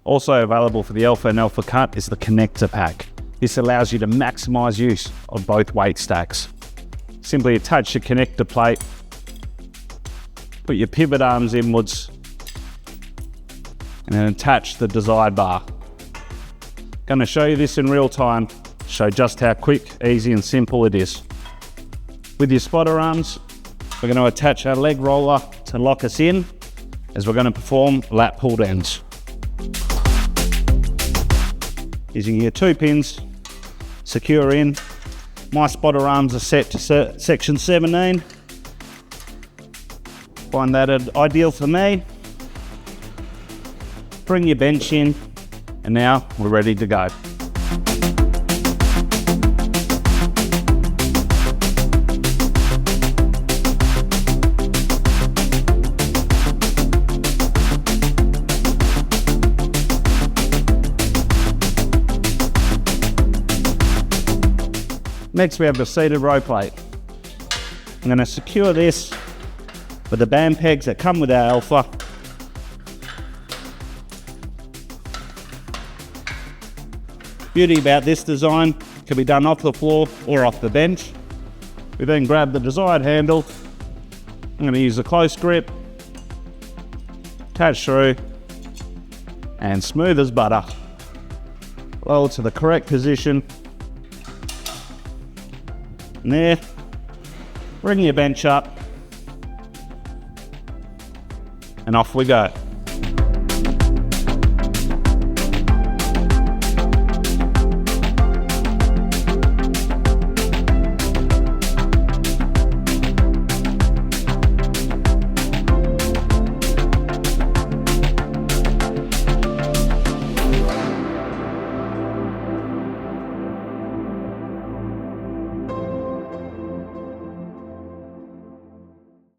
Also available for the Alpha and Alpha Cut is the connector pack. This allows you to maximize use of both weight stacks. Simply attach your connector plate, put your pivot arms inwards, and then attach the desired bar. Going to show you this in real time, show just how quick, easy and simple it is. With your spotter arms, we're going to attach our leg roller to lock us in as we're going to perform lat pull downs. Using your 2 pins, secure in. My spotter arms are set to section 17. Find that ideal for me. Bring your bench in, and now we're ready to go. Next we have the seated row plate. I'm going to secure this with the band pegs that come with our Alpha. Beauty about this design, can be done off the floor or off the bench. We then grab the desired handle. I'm going to use a close grip, attach through, and smooth as butter. Lower to the correct position. And there, bring your bench up, and off we go.